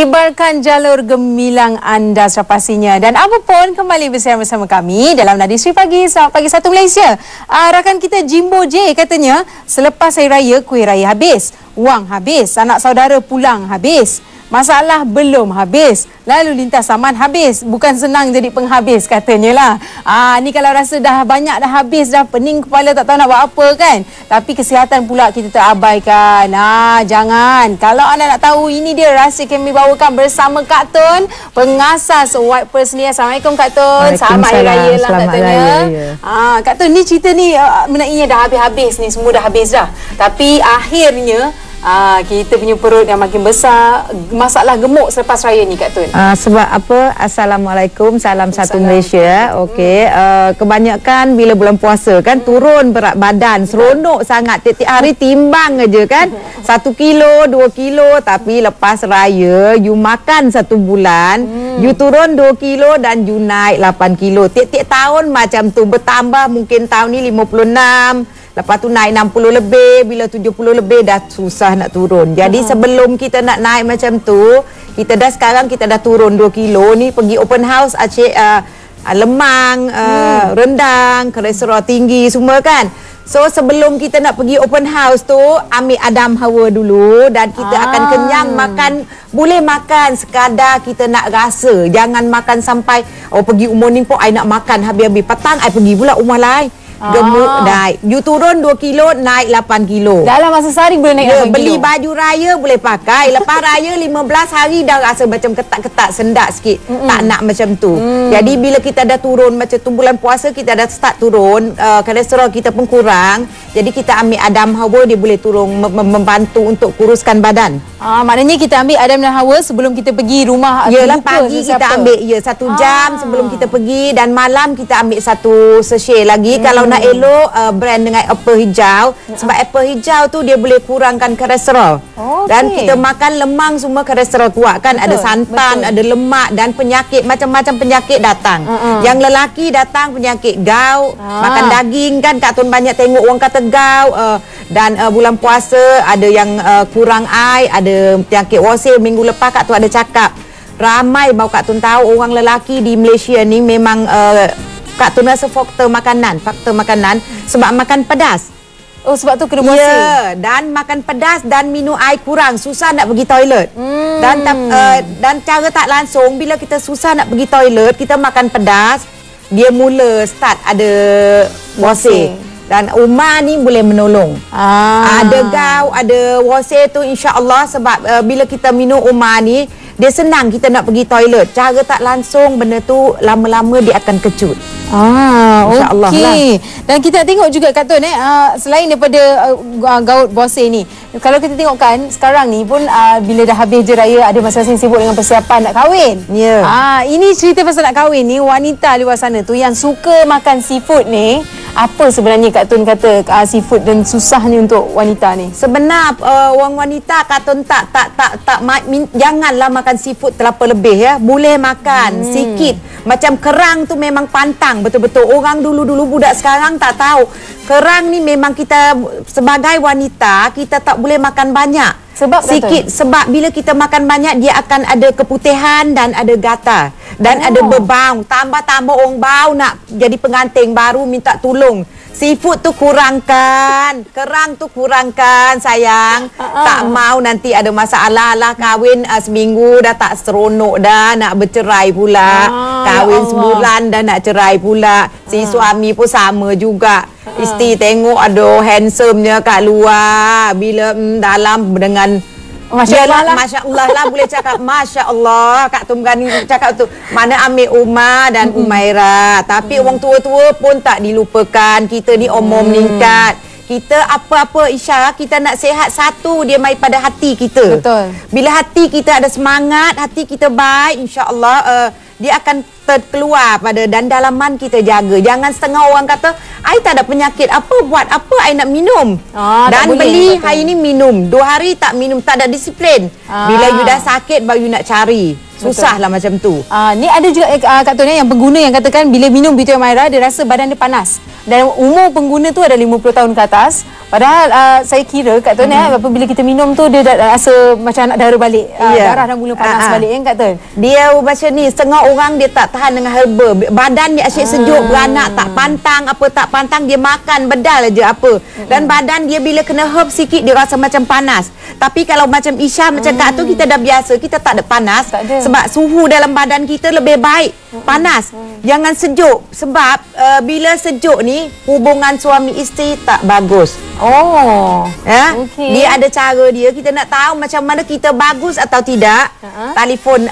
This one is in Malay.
Kibarkan jalur gemilang anda sepastinya. Dan apa pun kembali bersama kami dalam Nadi Sri Pagi. Selamat pagi satu Malaysia. Rakan kita Jimbo J katanya selepas Hari Raya kuih raya habis, wang habis, anak saudara pulang habis, masalah belum habis, lalu lintas saman habis. Bukan senang jadi penghabis katanya lah. Ni kalau rasa dah banyak dah habis, dah pening kepala tak tahu nak buat apa kan. Tapi kesihatan pula kita terabaikan. Jangan. Kalau anda nak tahu, ini dia rahsia kami bawakan bersama Kak Tun, pengasas White Pearl ni. Assalamualaikum Kak Tun. Selamat Hari Raya lah katanya. Kak Tun, ni cerita ni menainya dah habis-habis ni, semua dah habis dah. Tapi akhirnya kita punya perut yang makin besar. Masalah gemuk selepas raya ni Kak Tun. Sebab apa? Assalamualaikum, salam satu Malaysia. Okey, kebanyakan bila bulan puasa kan turun berat badan, seronok sangat. Tiap-tiap hari timbang aja kan. 1 kilo, 2 kilo. Tapi lepas raya you makan 1 bulan, you turun 2 kilo dan you naik 8 kilo. Tiap-tiap tahun macam tu, bertambah. Mungkin tahun ni 56, lepas tu naik 60 lebih, bila 70 lebih dah susah nak turun. Jadi sebelum kita nak naik macam tu, sekarang kita dah turun 2 kilo ni, pergi open house lemang, rendang, kolesterol tinggi semua kan. So sebelum kita nak pergi open house tu, ambil Adam Hawa dulu dan kita akan kenyang makan. Boleh makan sekadar kita nak rasa. Jangan makan sampai pergi umur ni pun I nak makan habis-habis. Petang I pergi pula rumah lain. Gemuk naik. You turun 2 kilo, naik 8 kilo. Dalam masa sehari boleh naik 8 kilo. Beli baju raya boleh pakai. Lepas raya 15 hari dah rasa macam ketat-ketat, sendak sikit. Tak nak macam tu. Jadi bila kita dah turun macam tu, bulan puasa kita dah start turun, kolesterol kita pun kurang. Jadi kita ambil Adam Hawa, dia boleh turun, membantu untuk kuruskan badan. Maknanya kita ambil Adam dan Hawa sebelum kita pergi rumah. Yalah, pagi kita ambil 1 jam sebelum kita pergi, dan malam kita ambil 1 sachet lagi. Kalau nak elok, brand dengan apple hijau. Sebab apple hijau tu dia boleh kurangkan kolesterol. Dan kita makan lemang semua kolesterol kuat kan. Ada santan, ada lemak dan penyakit, macam-macam penyakit datang. Yang lelaki datang penyakit gout, makan daging kan. Kak Tun banyak tengok orang kata gout. Dan bulan puasa ada yang kurang air, ada penyakit wasir. Minggu lepas Kak Tun ada cakap, ramai baru Kak Tun tahu orang lelaki di Malaysia ni memang Kak Tun rasa faktor makanan sebab makan pedas. Sebab tu kena puasa. Ya, dan makan pedas dan minum air kurang, susah nak pergi toilet. Dan cara tak langsung bila kita susah nak pergi toilet, kita makan pedas, dia mula start ada wasir. Dan Umar ni boleh menolong. Ada gout, ada wasir tu insya-Allah, sebab bila kita minum Umar ni, dia senang kita nak pergi toilet. Cara tak langsung benda tu lama-lama dia akan kecut. InsyaAllah lah. Dan kita tengok juga Kak Tun, selain daripada gout bosir ni, kalau kita tengok kan sekarang ni pun bila dah habis je raya, ada masing-masing sibuk dengan persiapan nak kahwin. Ini cerita pasal nak kahwin ni, wanita luar sana tu yang suka makan seafood ni, apa sebenarnya Kak Tun kata seafood dan susah ni untuk wanita ni? Sebenar orang wanita Kak Tun janganlah makan seafood terlalu lebih ya. Boleh makan sikit. Macam kerang tu memang pantang betul-betul. Orang dulu-dulu, budak sekarang tak tahu. Kerang ni memang kita sebagai wanita kita tak boleh makan banyak. Sebab sikit sebab bila kita makan banyak dia akan ada keputihan dan ada gatal dan ada berbau. Tambah-tambah orang bau nak jadi pengantin baru minta tolong. Seafood tu kurangkan, kerang tu kurangkan sayang. Tak mau nanti ada masalah lah, kahwin seminggu dah tak seronok dah, nak bercerai pula. Kahwin sebulan dah nak cerai pula. Si suami pun sama juga. Isteri tengok aduh handsome-nya kat luar, bila dalam dengan Masya Allah lah boleh cakap Masya Allah. Kak Tun berani cakap tu. Mana ambil Umar dan Umairah. Tapi orang tua-tua pun tak dilupakan. Kita ni umur meningkat. Kita apa-apa isyarat kita nak sihat satu, dia mai pada hati kita. Betul. Bila hati kita ada semangat, hati kita baik, insya-Allah dia akan terkeluar pada dan dalaman kita jaga. Jangan setengah orang kata, "Ai tak ada penyakit, apa buat apa ai nak minum." Dan beli hari ni minum, 2 hari tak minum, tak ada disiplin. Bila you dah sakit baru you nak cari. Susahlah macam tu. Ni ada juga Kak Tun yang pengguna yang katakan bila minum Beauty Amaira dia rasa badan dia panas. Dan umur pengguna tu ada 50 tahun ke atas. Padahal saya kira Kak Tun apabila kita minum tu dia dah rasa macam nak darah balik. Darah dah mula panas balik kan Kak Tun. Dia macam ni, setengah orang dia tak tahan dengan herba. Badan dia asyik sejuk, beranak, tak pantang, apa tak pantang dia makan bedal aja apa. Dan badan dia bila kena herb sikit dia rasa macam panas. Tapi kalau macam Isha macam Kak tu kita dah biasa, kita tak ada panas. Tak ada. Sebab suhu dalam badan kita lebih baik panas. Jangan sejuk sebab bila sejuk ni hubungan suami isteri tak bagus. Okay. Dia ada cara dia, kita nak tahu macam mana kita bagus atau tidak. Telefon